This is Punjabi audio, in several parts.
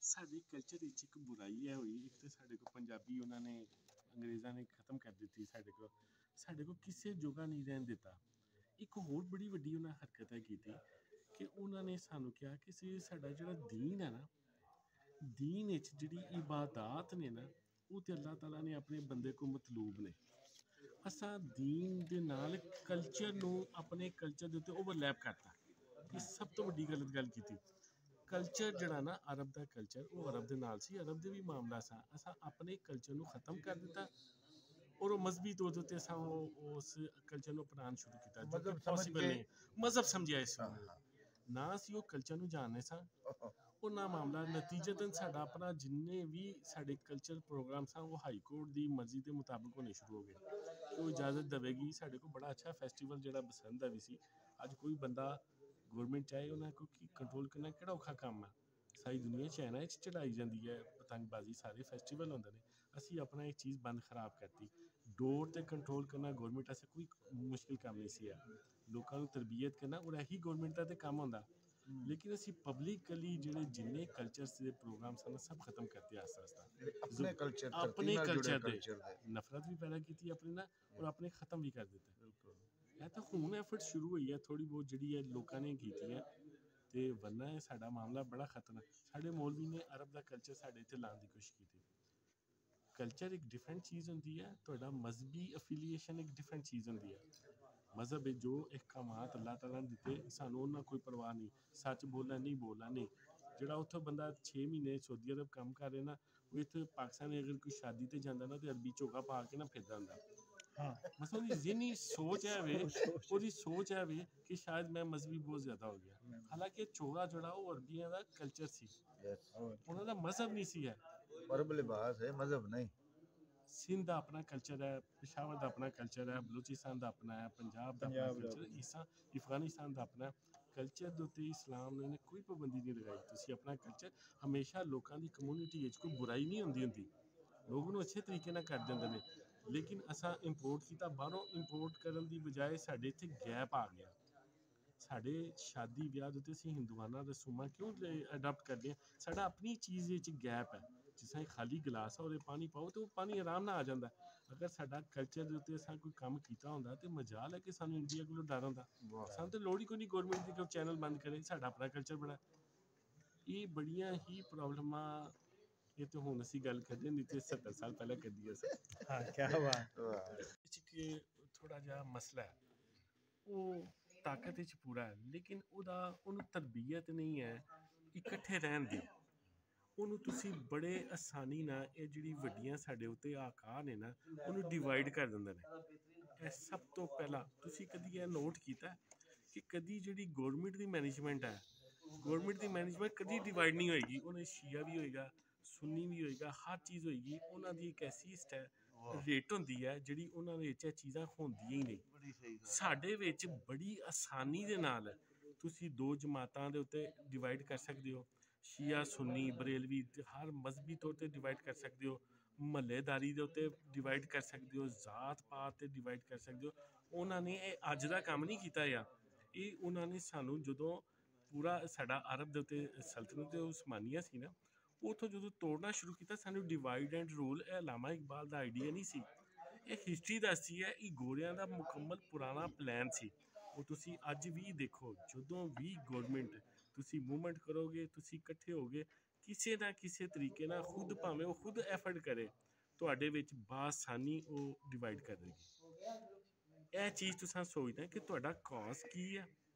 ਸਾਡੇ ਕਲਚਰ ਵਿੱਚ ਇੱਕ ਬੁਰਾਈ ਹੈ ਹੋਈ। ਇੱਕ ਤਾਂ ਸਾਡੇ ਕੋਲ ਪੰਜਾਬੀ ਉਹਨਾਂ ਨੇ ਅੰਗਰੇਜ਼ਾਂ ਨੇ ਖ਼ਤਮ ਕਰ ਦਿੱਤੀ। ਸਾਡੇ ਕੋਲ ਕਿਸੇ ਜੋਗਾ ਨਹੀਂ ਰਹਿਣ ਦਿੱਤਾ। ਇੱਕ ਹੋਰ ਬੜੀ ਵੱਡੀ ਉਹਨਾਂ ਹਰਕਤ ਹੈ ਕੀਤੀ ਕਿ ਉਹਨਾਂ ਨੇ ਸਾਨੂੰ ਕਿਹਾ ਕਿ ਸਾਡਾ ਜਿਹੜਾ ਦੀਨ ਹੈ ਨਾ, ਦੀਨ ਵਿੱਚ ਜਿਹੜੀ ਇਬਾਦਾਤ ਨੇ ਨਾ, ਉਹ ਤੇ ਅੱਲਾਹ ਤਾਲਾ ਨੇ ਆਪਣੇ ਬੰਦੇ ਕੋਲ ਮਤਲੂਬ ਨੇ। ਅਸਾਂ ਦੀਨ ਦੇ ਨਾਲ ਕਲਚਰ ਨੂੰ ਆਪਣੇ ਕਲਚਰ ਦੇ ਉੱਤੇ ਓਵਰਲੈਪ ਕਰਤਾ। ਇਹ ਸਭ ਤੋਂ ਵੱਡੀ ਗਲਤ ਗੱਲ ਕੀਤੀ। ਕਲਚਰ ਜਿਹੜਾ ਨਾ ਅਰਬ ਦਾ ਕਲਚਰ, ਉਹ ਅਰਬ ਦੇ ਨਾਲ ਸੀ, ਅਰਬ ਦੇ ਵੀ ਮਾਮਲਾ ਸੀ। ਅਸਾਂ ਆਪਣੇ ਕਲਚਰ ਨੂੰ ਖ਼ਤਮ ਕਰ ਦਿੱਤਾ ਔਰ ਉਹ ਮਜ਼ਹਬੀ ਤੌਰ ਦੇ ਉੱਤੇ ਅਸਾਂ ਉਸ ਕਲਚਰ ਨੂੰ ਅਪਣਾਉਣਾ ਸ਼ੁਰੂ ਕੀਤਾ, ਜੋ ਕਿ ਪੋਸੀਬਲ ਨਹੀਂ। ਮਜ਼ਹਬ ਸਮਝਿਆ ਇਸ ਨੂੰ, ਨਾ ਅਸੀਂ ਉਹ ਕਲਚਰ ਨੂੰ ਜਾਣਦੇ ਸਾਂ ਉਹ ਨਾ ਮਾਮਲਾ। ਨਤੀਜਤਨ ਸਾਡਾ ਆਪਣਾ ਜਿੰਨੇ ਵੀ ਸਾਡੇ ਕਲਚਰ ਪ੍ਰੋਗਰਾਮ ਸਨ ਉਹ ਹਾਈ ਕੋਰਟ ਦੀ ਮਰਜ਼ੀ ਦੇ ਮੁਤਾਬਕ ਹੋਣੇ ਸ਼ੁਰੂ ਹੋ ਗਏ। ਉਹ ਇਜਾਜ਼ਤ ਦੇਵੇਗੀ। ਸਾਡੇ ਕੋਲ ਬੜਾ ਅੱਛਾ ਫੈਸਟੀਵਲ ਜਿਹੜਾ ਬਸੰਤ ਦਾ ਵੀ ਸੀ। ਅੱਜ ਕੋਈ ਬੰਦਾ ਗੌਰਮੈਂਟ ਚਾਹੇ ਉਹਨਾਂ ਕੋਲ ਕੰਟਰੋਲ ਕਰਨਾ ਕਿਹੜਾ ਔਖਾ ਕੰਮ ਹੈ। ਸਾਰੀ ਦੁਨੀਆ ਚਾਈਨਾ 'ਚ ਚੜਾਈ ਜਾਂਦੀ ਹੈ ਪਤੰਗਬਾਜ਼ੀ, ਸਾਰੇ ਫੈਸਟੀਵਲ ਹੁੰਦੇ ਨੇ। ਅਸੀਂ ਆਪਣਾ ਇਹ ਚੀਜ਼ ਬੰਦ ਖਰਾਬ ਕਰਤੀ। ਡੋਰ 'ਤੇ ਕੰਟਰੋਲ ਕਰਨਾ ਗੌਰਮੈਂਟ ਵਾਸਤੇ ਕੋਈ ਮੁਸ਼ਕਿਲ ਕੰਮ ਨਹੀਂ ਸੀ। ਲੋਕਾਂ ਨੂੰ ਤਰਬੀਅਤ ਕਰਨਾ ਔਰ ਇਹੀ ਗੌਰਮੈਂਟ ਦਾ ਤਾਂ ਕੰਮ ਹੁੰਦਾ। ਲੇਕਿਨ ਅਸੀਂ ਪਬਲਿਕਲੀ ਜਿਹੜੇ ਜਿੰਨੇ ਕਲਚਰਸ ਦੇ ਪ੍ਰੋਗਰਾਮ ਸਨ ਸਭ ਖਤਮ ਕਰਤੇ ਆਸਤਾ ਆਸਤਾ। ਆਪਣੇ ਕਲਚਰ ਦੇ ਨਫ਼ਰਤ ਵੀ ਪੈਦਾ ਕੀਤੀ ਆਪਣੇ ਨਾਲ ਔਰ ਆਪਣੇ ਖਤਮ ਵੀ ਕਰ ਦਿੱਤੇ। ਇਹ ਤਾਂ ਹੁਣ ਐਫਰਟ ਸ਼ੁਰੂ ਹੋਈ ਹੈ ਥੋੜ੍ਹੀ ਬਹੁਤ ਜਿਹੜੀ ਹੈ ਲੋਕਾਂ ਨੇ ਕੀਤੀ ਹੈ, ਅਤੇ ਵਰਨਾ ਇਹ ਸਾਡਾ ਮਾਮਲਾ ਬੜਾ ਖਤਰਨਾਕ। ਸਾਡੇ ਮੌਲਵੀ ਨੇ ਅਰਬ ਦਾ ਕਲਚਰ ਸਾਡੇ ਇੱਥੇ ਲਾਉਣ ਦੀ ਕੋਸ਼ਿਸ਼ ਕੀਤੀ। ਕਲਚਰ ਇੱਕ ਡਿਫਰੈਂਟ ਚੀਜ਼ ਹੁੰਦੀ ਹੈ, ਤੁਹਾਡਾ ਮਜ਼ਹਬੀ ਅਫੀਲੀਏਸ਼ਨ ਇੱਕ ਡਿਫਰੈਂਟ ਚੀਜ਼ ਹੁੰਦੀ ਹੈ। ਮਜ਼ਹਬ ਜੋ ਅਹਿਕਾਮਾਤ ਅੱਲਾਹ ਤਾਲਾ ਨੇ ਦਿੱਤੇ ਸਾਨੂੰ ਉਹਨਾਂ ਕੋਈ ਪਰਵਾਹ ਨਹੀਂ। ਸੱਚ ਬੋਲਣਾ ਨਹੀਂ ਬੋਲਣਾ ਨਹੀਂ। ਜਿਹੜਾ ਉੱਥੋਂ ਬੰਦਾ 6 ਮਹੀਨੇ ਸਊਦੀ ਅਰਬ ਕੰਮ ਕਰ ਰਿਹਾ ਨਾ, ਉਹ ਇੱਥੇ ਪਾਕਿਸਤਾਨ ਅਗਰ ਕੋਈ ਸ਼ਾਦੀ 'ਤੇ ਜਾਂਦਾ ਨਾ, ਤਾਂ ਅਰਬੀ ਝੋਗਾ ਪਾ ਕੇ ਨਾ ਫਿਰਦਾ ਹੁੰਦਾ। ਬਸ ਉਹਦੀ ਜ਼ਿਹਨੀ ਸੋਚ ਹੈ ਵੇ ਕਿ ਸ਼ਾਇਦ ਮੈਂ ਮਜ਼ਹਬੀ ਬਹੁਤ ਜ਼ਿਆਦਾ ਹੋ ਗਿਆ। ਹਾਲਾਂਕਿ ਝੋਗਾ ਜਿਹੜਾ ਉਹ ਅਰਬੀਆਂ ਦਾ ਕਲਚਰ ਸੀ, ਉਹਨਾਂ ਦਾ ਮਜ਼ਹਬ ਨਹੀਂ ਸੀ। ਹੈ ਅਰਬ ਲਿਬਾਸ ਹੈ, ਮਜ਼ਹਬ ਨਹੀਂ। ਸਿੰਧ ਦਾ ਆਪਣਾ ਕਲਚਰ ਹੈ, ਪਿਸ਼ਾਵਰ ਦਾ ਆਪਣਾ ਕਲਚਰ ਹੈ, ਬਲੋਚਿਸਤਾਨ ਦਾ ਆਪਣਾ ਹੈ, ਪੰਜਾਬ ਦਾ ਆਪਣਾ ਕਲਚਰ, ਅਫਗਾਨਿਸਤਾਨ ਦਾ ਆਪਣਾ ਕਲਚਰ ਦੇ ਉੱਤੇ ਇਸਲਾਮ ਨੇ ਕੋਈ ਪਾਬੰਦੀ ਨਹੀਂ ਲਗਾਈ। ਤੁਸੀਂ ਆਪਣਾ ਕਲਚਰ ਹਮੇਸ਼ਾ ਲੋਕਾਂ ਦੀ ਕਮਿਊਨਿਟੀ ਵਿੱਚ ਕੋਈ ਬੁਰਾਈ ਨਹੀਂ ਹੁੰਦੀ। ਲੋਕ ਉਹਨੂੰ ਅੱਛੇ ਤਰੀਕੇ ਨਾਲ ਕਰ ਦਿੰਦੇ ਨੇ। ਲੇਕਿਨ ਅਸਾਂ ਇੰਪੋਰਟ ਕੀਤਾ, ਬਾਹਰੋਂ ਇੰਪੋਰਟ ਕਰਨ ਦੀ ਬਜਾਏ ਸਾਡੇ ਇੱਥੇ ਗੈਪ ਆ ਗਿਆ। ਸਾਡੇ ਸ਼ਾਦੀ ਵਿਆਹ ਦੇ ਉੱਤੇ ਅਸੀਂ ਹਿੰਦੂਆਨਾ ਰਸੂਮਾਂ ਕਿਉਂ ਅਡਾਪਟ ਕਰਦੇ ਹਾਂ? ਸਾਡਾ ਆਪਣੀ ਚੀਜ਼ ਵਿੱਚ ਗੈਪ ਹੈ। ਜਿਸ ਤਰ੍ਹਾਂ ਖਾਲੀ ਗਲਾਸ ਆ ਉਹਦੇ ਪਾਣੀ ਪਾਓ ਤਾਂ ਉਹ ਪਾਣੀ ਆਰਾਮ ਨਾਲ ਆ ਜਾਂਦਾ। ਅਗਰ ਸਾਡਾ ਕਲਚਰ ਦੇ ਉੱਤੇ ਅਸਾਂ ਕੋਈ ਕੰਮ ਕੀਤਾ ਹੁੰਦਾ ਤਾਂ ਮਜਾਲ ਹੈ ਕਿ ਸਾਨੂੰ ਇੰਡੀਆ ਕੋਲੋਂ ਡਰ ਹੁੰਦਾ। ਸਾਨੂੰ ਤਾਂ ਲੋੜ ਹੀ ਕੋਈ ਨਹੀਂ ਗੌਰਮੈਂਟ ਦੀ ਕੋਈ ਚੈਨਲ ਬੰਦ ਕਰੇ, ਸਾਡਾ ਆਪਣਾ ਕਲਚਰ ਬੜਾ। ਇਹ ਬੜੀਆਂ ਹੀ ਪ੍ਰੋਬਲਮਾਂ। ਇਹ ਤਾਂ ਹੁਣ ਅਸੀਂ ਗੱਲ ਕਰਦੇ ਨਹੀਂ ਤੇ 70 ਸਾਲ ਪਹਿਲਾਂ ਕਰਦੀ ਸੀ। ਹਾਂ, ਕਿਆ ਬਾਤ। ਕਿ ਥੋੜ੍ਹਾ ਜਿਹਾ ਮਸਲਾ ਹੈ, ਉਹ ਤਾਕਤ ਵਿੱਚ ਪੂਰਾ ਹੈ, ਲੇਕਿਨ ਉਹਨੂੰ ਤਰਬੀਅਤ ਨਹੀਂ ਹੈ ਇਕੱਠੇ ਰਹਿਣ ਦੀ। ਉਹਨੂੰ ਤੁਸੀਂ ਬੜੇ ਆਸਾਨੀ ਨਾਲ ਇਹ ਜਿਹੜੀ ਵੱਡੀਆਂ ਸਾਡੇ ਉੱਤੇ ਆਕਾਰ ਨੇ ਨਾ, ਉਹਨੂੰ ਡਿਵਾਈਡ ਕਰ ਦਿੰਦੇ ਨੇ। ਇਹ ਸਭ ਤੋਂ ਪਹਿਲਾਂ ਤੁਸੀਂ ਕਦੀ ਇਹ ਨੋਟ ਕੀਤਾ ਕਿ ਕਦੀ ਜਿਹੜੀ ਗੌਰਮੈਂਟ ਦੀ ਮੈਨੇਜਮੈਂਟ ਹੈ, ਗੌਰਮੈਂਟ ਦੀ ਮੈਨੇਜਮੈਂਟ ਕਦੀ ਡਿਵਾਈਡ ਨਹੀਂ ਹੋਏਗੀ। ਉਹਨੇ ਸ਼ੀਆ ਵੀ ਹੋਏਗਾ, ਸੁੰਨੀ ਵੀ ਹੋਏਗਾ, ਹਰ ਚੀਜ਼ ਹੋਏਗੀ। ਉਹਨਾਂ ਦੀ ਇੱਕ ਐਸੀ ਰੇਟ ਹੁੰਦੀ ਹੈ ਜਿਹੜੀ ਉਹਨਾਂ ਦੇ ਵਿੱਚ ਇਹ ਚੀਜ਼ਾਂ ਹੁੰਦੀਆਂ ਹੀ ਨਹੀਂ। ਸਾਡੇ ਵਿੱਚ ਬੜੀ ਆਸਾਨੀ ਦੇ ਨਾਲ ਤੁਸੀਂ ਦੋ ਜਮਾਤਾਂ ਦੇ ਉੱਤੇ ਡਿਵਾਈਡ ਕਰ ਸਕਦੇ ਹੋ। ਸ਼ੀਆ, ਸੁੰਨੀ, ਬਰੇਲਵੀ, ਹਰ ਮਜ਼ਹਬੀ ਤੌਰ 'ਤੇ ਡਿਵਾਈਡ ਕਰ ਸਕਦੇ ਹੋ। ਮਹੱਲੇਦਾਰੀ ਦੇ ਉੱਤੇ ਡਿਵਾਈਡ ਕਰ ਸਕਦੇ ਹੋ, ਜ਼ਾਤ ਪਾਤ 'ਤੇ ਡਿਵਾਈਡ ਕਰ ਸਕਦੇ ਹੋ। ਉਹਨਾਂ ਨੇ ਇਹ ਅੱਜ ਦਾ ਕੰਮ ਨਹੀਂ ਕੀਤਾ ਆ। ਇਹ ਉਹਨਾਂ ਨੇ ਸਾਨੂੰ ਜਦੋਂ ਪੂਰਾ ਸਾਡਾ ਅਰਬ ਦੇ ਉੱਤੇ ਸਲਤਨਤ ਉਸਮਾਨੀਆ ਸੀ ਨਾ, ਉੱਥੋਂ ਜਦੋਂ ਤੋੜਨਾ ਸ਼ੁਰੂ ਕੀਤਾ, ਸਾਨੂੰ ਡਿਵਾਈਡ ਐਂਡ ਰੂਲ ਇਹ ਅਲਾਮਾ ਇਕਬਾਲ ਦਾ ਆਈਡੀਆ ਨਹੀਂ ਸੀ। ਇਹ ਹਿਸਟਰੀ ਦੱਸਦੀ ਹੈ। ਇਹ ਗੋਰਿਆਂ ਦਾ ਮੁਕੰਮਲ ਪੁਰਾਣਾ ਪਲਾਨ ਸੀ। ਉਹ ਤੁਸੀਂ ਅੱਜ ਵੀ ਦੇਖੋ, ਜਦੋਂ ਵੀ ਗੌਰਮੈਂਟ ਤੁਸੀਂ ਮੂਵਮੈਂਟ ਕਰੋਗੇ, ਤੁਸੀਂ ਇਕੱਠੇ ਹੋਗੇ, ਕਿਸੇ ਨਾ ਕਿਸੇ ਤਰੀਕੇ ਨਾਲ ਖੁਦ ਭਾਵੇਂ ਉਹ ਖੁਦ ਐਫਰਟ ਕਰੇ, ਤੁਹਾਡੇ ਵਿੱਚ ਬਾਸਾਨੀ ਉਹ ਡਿਵਾਈਡ ਕਰ ਦੇਗੀ। ਇਹ ਚੀਜ਼ ਤੁਸੀਂ ਸੋਚਦੇ ਕਿ ਤੁਹਾਡਾ ਕੌਜ਼ ਕੀ ਹੈ,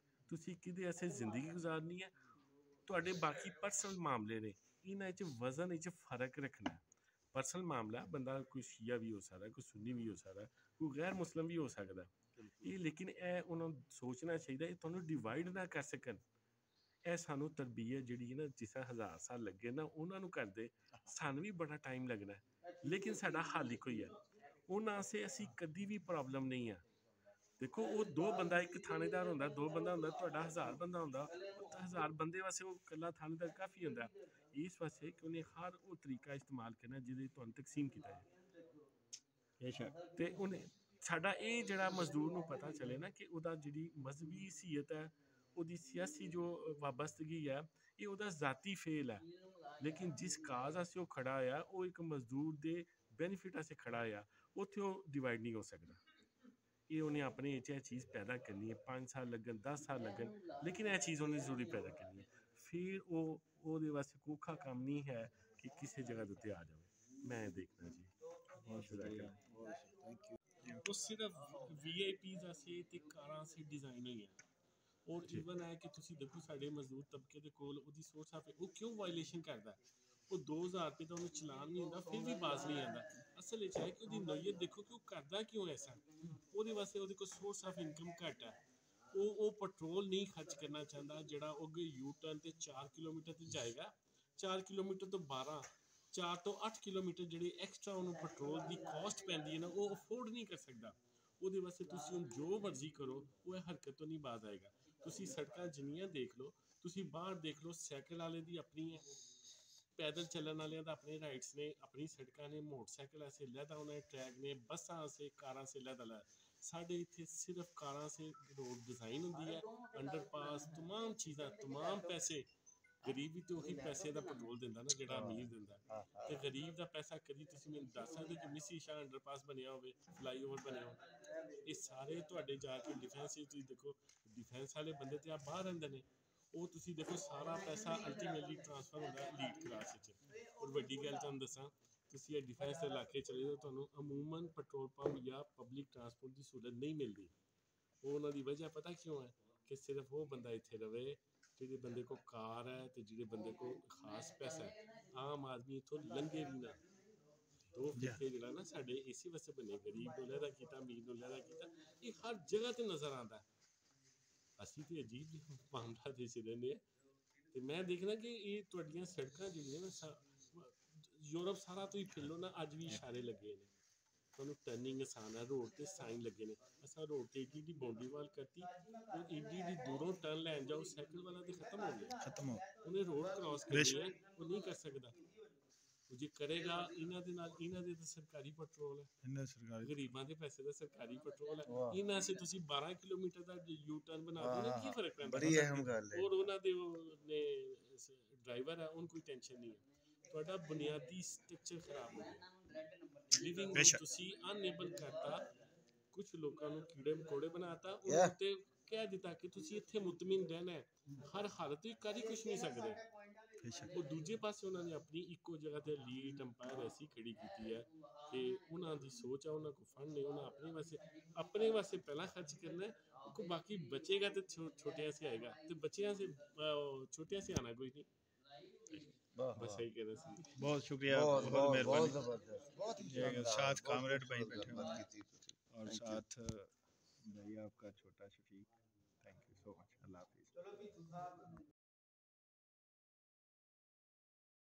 ਤੁਸੀਂ ਕਿਹਦੇ ਵਾਸਤੇ ਜ਼ਿੰਦਗੀ ਗੁਜ਼ਾਰਨੀ ਹੈ। ਤੁਹਾਡੇ ਬਾਕੀ ਪਰਸਨਲ ਮਾਮਲੇ ਨੇ, ਇਹਨਾਂ 'ਚ ਵਜ਼ਨ ਵਿੱਚ ਫ਼ਰਕ ਰੱਖਣਾ। ਪਰਸਨਲ ਮਾਮਲਾ, ਬੰਦਾ ਕੋਈ ਸ਼ੀਆ ਵੀ ਹੋ ਸਕਦਾ, ਕੋਈ ਸੁੰਨੀ ਵੀ ਹੋ ਸਕਦਾ, ਕੋਈ ਗੈਰ ਮੁਸਲਿਮ ਵੀ ਹੋ ਸਕਦਾ। ਇਹ ਲੇਕਿਨ ਇਹ ਉਹਨਾਂ ਨੂੰ ਸੋਚਣਾ ਚਾਹੀਦਾ ਇਹ ਤੁਹਾਨੂੰ ਡਿਵਾਈਡ ਨਾ ਕਰ ਸਕਣ। ਇਹ ਸਾਨੂੰ ਤਰਬੀਅਤ ਜਿਹੜੀ ਹੈ ਨਾ, ਜਿਸ ਤਰ੍ਹਾਂ 1000 ਸਾਲ ਲੱਗੇ ਨਾ ਉਹਨਾਂ ਨੂੰ ਕਰਦੇ, ਸਾਨੂੰ ਵੀ ਬੜਾ ਟਾਈਮ ਲੱਗਣਾ। ਲੇਕਿਨ ਸਾਡਾ ਹੱਲ ਇੱਕੋ ਹੀ ਹੈ। ਉਹਨਾਂ ਵਾਸਤੇ ਅਸੀਂ ਕਦੀ ਵੀ ਪ੍ਰੋਬਲਮ ਨਹੀਂ ਆ। ਦੇਖੋ, ਉਹ ਦੋ ਬੰਦਾ, ਇੱਕ ਥਾਣੇਦਾਰ ਹੁੰਦਾ, ਦੋ ਬੰਦਾ ਹੁੰਦਾ, ਤੁਹਾਡਾ 1000 ਬੰਦਾ ਹੁੰਦਾ, 1000 ਬੰਦੇ ਵਾਸਤੇ ਉਹ ਇਕੱਲਾ ਥਾਣੇਦਾਰ ਕਾਫੀ ਹੁੰਦਾ। ਇਸ ਵਾਸਤੇ ਕਿ ਉਹਨੇ ਹਰ ਉਹ ਤਰੀਕਾ ਇਸਤੇਮਾਲ ਕਰਨਾ ਜਿਹਦੇ ਤੁਹਾਨੂੰ ਤਕਸੀਮ ਕੀਤਾ ਹੈ। ਅਤੇ ਉਹਨੇ ਸਾਡਾ ਇਹ ਜਿਹੜਾ ਮਜ਼ਦੂਰ ਨੂੰ ਪਤਾ ਚੱਲੇ ਨਾ ਕਿ ਉਹਦਾ ਜਿਹੜੀ ਮਜ਼ਹਬੀ ਹੈਸੀਅਤ ਹੈ, ਉਹਦੀ ਸਿਆਸੀ ਜੋ ਵਾਬਸਤਗੀ ਹੈ, ਇਹ ਉਹਦਾ ਜ਼ਾਤੀ ਫੇਲ ਹੈ। ਲੇਕਿਨ ਜਿਸ ਕਾਜ਼ ਵਾਸਤੇ ਉਹ ਖੜਾ ਆ ਉਹ ਇੱਕ ਮਜ਼ਦੂਰ ਦੇ ਬੈਨੀਫਿਟ ਵਾਸਤੇ ਖੜਾ ਆ, ਉੱਥੇ ਉਹ ਡਿਵਾਈਡ ਨਹੀਂ ਹੋ ਸਕਦਾ। ਇਹ ਉਹਨੇ ਆਪਣੇ 'ਚ ਇਹ ਚੀਜ਼ ਪੈਦਾ ਕਰਨੀ ਹੈ, 5 ਸਾਲ ਲੱਗਣ 10 ਸਾਲ ਲੱਗਣ, ਲੇਕਿਨ ਇਹ ਚੀਜ਼ ਉਹਨੇ ਜ਼ਰੂਰੀ ਪੈਦਾ ਕਰਨੀ ਹੈ। ਫਿਰ ਉਹ ਉਹਦੇ ਵਾਸਤੇ ਔਖਾ ਕੰਮ ਨਹੀਂ ਹੈ ਕਿ ਕਿਸੇ ਜਗ੍ਹਾ ਦੇ ਉੱਤੇ ਆ ਜਾਵੇ। ਮੈਂ ਦੇਖਣਾ ਜੀ बहुत शुक्रिया, थैंक यू। ਉਹ ਸਿਰਫ VIPs ਵਾਸਤੇ ਤੇ ਕਾਰਾਂ ਵਾਸਤੇ ਡਿਜ਼ਾਈਨ ਹੋਈ ਹੈ। ਔਰ ਈਵਨ ਹੈ ਕਿ ਤੁਸੀਂ ਦੇਖੋ ਸਾਡੇ ਮਜ਼ਦੂਰ ਤਬਕੇ ਦੇ ਕੋਲ ਉਹਦੀ ਸੋਚ ਆ, ਉਹ ਕਿਉਂ ਵਾਇਲੇਸ਼ਨ ਕਰਦਾ? ਉਹ 2000 ਰੁਪਏ ਦਾ ਉਹਨੂੰ ਚਲਾਨ ਨਹੀਂ ਹੁੰਦਾ, ਫਿਰ ਵੀ ਬਾਜ਼ ਨਹੀਂ ਆਉਂਦਾ। ਅਸਲ ਵਿੱਚ ਹੈ ਕਿ ਉਹਦੀ ਨੋਈਅਤ ਦੇਖੋ ਕਿ ਉਹ ਕਰਦਾ ਕਿਉਂ ਐਸਾ। ਉਹਦੇ ਵਾਸਤੇ ਉਹਦੇ ਕੋਲ ਸੋਰਸ ਆਫ ਇਨਕਮ ਘੱਟ ਹੈ। ਉਹ ਪੈਟਰੋਲ ਨਹੀਂ ਖਰਚ ਕਰਨਾ ਚਾਹੁੰਦਾ ਜਿਹੜਾ ਉਹ ਯੂ ਟਰਨ ਤੇ 4 ਕਿਲੋਮੀਟਰ ਤੇ ਜਾਏਗਾ, 4 ਕਿਲੋਮੀਟਰ ਤੋਂ 12, 4 ਤੋਂ 8 ਕਿਲੋਮੀਟਰ ਜਿਹੜੀ ਐਕਸਟਰਾ ਉਹਨੂੰ ਪੈਟਰੋਲ ਦੀ ਕਾਸਟ ਪੈਂਦੀ ਹੈ ਨਾ, ਉਹ ਅਫੋਰਡ ਨਹੀਂ ਕਰ ਸਕਦਾ। ਉਹਦੇ ਵਾਸਤੇ ਤੁਸੀਂ ਹੁਣ ਜੋ ਮਰਜ਼ੀ ਕਰੋ, ਉਹ ਇਹ ਹਰਕਤ ਤੋਂ ਨਹੀਂ ਬਾਜ਼ ਆਏਗਾ। ਤੁਸੀਂ ਸੜਕਾਂ ਜਿੰਨੀਆਂ ਦੇਖ ਲਓ, ਤੁਸੀਂ ਬਾਹਰ ਦੇਖ ਲਓ, ਸਾਈਕਲ ਵਾਲੇ ਦੀ ਆਪਣੀ ਹੈ, ਪੈਦਲ ਚੱਲਣ ਵਾਲਿਆਂ ਦਾ ਆਪਣੇ ਰਾਈਟਸ ਨੇ, ਆਪਣੀ ਸੜਕਾਂ ਨੇ, ਮੋਟਰਸਾਈਕਲ ਐਸੇ ਲਹਿਦਾ ਉਹਨਾਂ ਦੇ ਟਰੈਕ ਨੇ, ਬੱਸਾਂ ਸੇ ਕਾਰਾਂ ਸੇ ਲਹਿਦਾ। ਸਾਡੇ ਇੱਥੇ ਸਿਰਫ ਕਾਰਾਂ ਸੇ ਰੋਡ ਡਿਜ਼ਾਈਨ ਹੁੰਦੀ ਹੈ, ਅੰਡਰਪਾਸ, तमाम ਚੀਜ਼ਾਂ, तमाम ਪੈਸੇ। ਗਰੀਬ ਵੀ ਤੇ ਉਹੀ ਪੈਸੇ ਦਾ ਪੈਟਰੋਲ ਦਿੰਦਾ ਨਾ ਜਿਹੜਾ ਅਮੀਰ ਦਿੰਦਾ, ਤੇ ਗਰੀਬ ਦਾ ਪੈਸਾ ਕਦੀ ਤੁਸੀਂ ਮੈਨੂੰ ਦੱਸ ਸਕਦੇ ਕਿ ਮਿਸੀ ਸ਼ਾਹ ਅੰਡਰਪਾਸ ਬਣਿਆ ਹੋਵੇ, ਫਲਾਈਓਵਰ ਬਣਿਆ ਹੋਵੇ? ਇਹ ਸਾਰੇ ਤੁਹਾਡੇ ਜਾ ਕੇ ਡਿਫੈਂਸ ਵਿੱਚ ਤੁਸੀਂ ਦੇਖੋ, ਡਿਫੈਂਸ ਵਾਲੇ ਬੰਦੇ ਤੇ ਆ ਬਾਹਰ ਰਹਿੰਦੇ ਨੇ, ਉਹ ਤੁਸੀਂ ਦੇਖੋ ਸਾਰਾ ਪੈਸਾ ਅਲਟੀਮੇਟਲੀ ਟ੍ਰਾਂਸਫਰ ਹੁੰਦਾ ਲੀਡ ਕਲਾਸ ਵਿੱਚ। ਔਰ ਵੱਡੀ ਗੱਲ ਤੁਹਾਨੂੰ ਦੱਸਾਂ, ਤੁਸੀਂ ਇਹ ਡਿਫੈਂਸ ਦੇ ਇਲਾਕੇ ਚਲੇ ਜਾਓ, ਤੁਹਾਨੂੰ ਅਮੂਮਨ ਪੈਟਰੋਲ ਪੰਪ ਜਾਂ ਪਬਲਿਕ ਟਰਾਂਸਪੋਰਟ ਦੀ ਸਹੂਲਤ ਨਹੀਂ ਮਿਲਦੀ। ਉਹ ਉਹਨਾਂ ਦੀ ਵਜ੍ਹਾ ਪਤਾ ਕਿਉਂ ਹੈ? ਕਿ ਸਿਰਫ ਉਹ ਬੰਦਾ ਇੱਥੇ ਰਵੇ ਜਿਹੜੇ ਬੰਦੇ ਕੋਲ ਕਾਰ ਹੈ ਤੇ ਜਿਹੜੇ ਬੰਦੇ ਕੋਲ ਖਾਸ ਪੈਸਾ ਹੈ। ਆਮ ਆਦਮੀ ਇੱਥੋਂ ਲੰਘੇ ਵੀ ਨਾ। ਦੋ ਫਿਰਕੇ ਜਿਹੜਾ ਨਾ ਸਾਡੇ ਇਸੇ ਵਾਸਤੇ ਬਣੇ, ਗਰੀਬ ਨੂੰ ਲਹਿਦਾ ਕੀਤਾ, ਅਮੀਰ ਨੂੰ ਲਹਿਦਾ ਕੀਤਾ, ਇਹ ਹਰ ਜਗ੍ਹਾ ਤੇ ਨਜ਼ਰ ਆਉਂਦਾ। ਅਸੀਂ ਤੇ ਅਜੀਬ ਜਿਹੇ ਮਾਮਲਾ ਦੇ 'ਚ ਰਹਿੰਦੇ ਹਾਂ। ਤੇ ਮੈਂ ਦੇਖਣਾ ਕਿ ਇਹ ਤੁਹਾਡੀਆਂ ਸੜਕਾਂ ਜਿਹੜੀਆਂ ਨਾ, ਯੂਰਪ ਸਾਰਾ ਤੁਸੀਂ ਫਿਰੋ ਨਾ, ਅੱਜ ਵੀ ਇਸ਼ਾਰੇ ਲੱਗੇ ਨੇ, ਤੁਹਾਨੂੰ ਟਰਨਿੰਗ ਆਸਾਨ ਹੈ, ਰੋਡ ਤੇ ਸਾਈਨ ਲੱਗੇ ਨੇ। ਅਸਾਂ ਰੋਡ ਤੇ ਏਡੀ ਦੀ ਬਾਉਂਡਰੀ ਵਾਲ ਕਰਤੀ, ਉਹ ਏਡੀ ਦੀ ਦੂਰੋਂ ਟਰਨ ਲੈਣ ਜਾਓ, ਸਾਈਕਲ ਵਾਲਾ ਤੇ ਖਤਮ ਹੋ ਗਿਆ, खत्म हो ਉਹਨੇ ਰੋਡ ਕ੍ਰਾਸ ਕਰਨੀ ਹੈ, ਉਹ ਨਹੀਂ ਕਰ ਸਕਦਾ। ਉਹ ਜੇ ਕਰੇਗਾ, ਇਹਨਾਂ ਦੇ ਨਾਲ, ਇਹਨਾਂ ਦੇ ਤਾਂ ਸਰਕਾਰੀ ਪੈਟਰੋਲ ਹੈ, इन्हें सरकारी ਗਰੀਬਾਂ ਦੇ ਪੈਸੇ ਦਾ ਸਰਕਾਰੀ ਪੈਟਰੋਲ ਹੈ। वाह, ਇਹਨਾਂ ਸੇ ਤੁਸੀਂ 12 ਕਿਲੋਮੀਟਰ ਦਾ ਯੂ ਟਰਨ ਬਣਾ ਦਿਓ ਨਾ, ਕੀ ਫਰਕ ਪੈਂਦਾ? बड़ी अहम गल है। ਔਰ ਉਹਨਾਂ ਦੇ ਨੇ ਡਰਾਈਵਰ ਹੈ, ਉਹਨੂੰ ਕੋਈ ਟੈਨਸ਼ਨ ਨਹੀਂ ਹੈ। ਤੁਹਾਡਾ ਬੁਨਿਆਦੀ ਸਟਰਕਚਰ ਖਰਾਬ ਹੋ ਗਿਆ, ਲਿਵਿੰਗ ਨੂੰ ਤੁਸੀਂ ਅਨਏਬਲ ਕਰਤਾ, ਕੁਝ ਲੋਕਾਂ ਨੂੰ ਕੀੜੇ ਮਕੌੜੇ ਬਣਾਤਾ, ਉਹਨਾਂ ਉੱਤੇ ਕਹਿ ਦਿੱਤਾ ਕਿ ਤੁਸੀਂ ਇੱਥੇ ਮੁਤਮਿਨ ਰਹਿਣਾ ਹੈ, ਹਰ ਹਾਲਤ ਵਿੱਚ ਕਰ ਹੀ ਕੁਛ ਨਹੀਂ ਸਕਦੇ। ਉਹ ਦੂਜੇ ਪਾਸੇ ਉਹਨਾਂ ਨੇ ਆਪਣੀ ਇੱਕੋ ਜਗ੍ਹਾ ਤੇ ਲੀਡ ਅੰਪਾਇਰ ਐਸੀ ਖੜੀ ਕੀਤੀ ਹੈ ਕਿ ਉਹਨਾਂ ਦੀ ਸੋਚ ਆ, ਉਹਨਾਂ ਕੋਲ ਫੰਡ ਨੇ, ਉਹਨਾਂ ਆਪਣੇ ਵਾਸਤੇ ਪਹਿਲਾਂ ਖਰਚ ਕਰਨਾ ਹੈ, ਕੋ ਬਾਕੀ ਬਚੇਗਾ ਤੇ ਛੋਟਿਆਂ ਸੇ ਆਏਗਾ, ਤੇ ਬੱਚਿਆਂ ਸੇ ਛੋਟਿਆਂ ਸੇ ਆਣਾ ਕੋਈ नहीं। बस यही कहना सी। बहुत शुक्रिया, बहुत बहुत बहुत बहुत मेहरबानी। जबरदस्त, बहुत ही ये शानदार, साथ बहुत कामरेड भाई खूबसूरत बैठे बात हुए की थी तुसी। और Thank you। साथ भाई आपका छोटा Shafiq. Thank you so much. अल्लाह हाफिज़।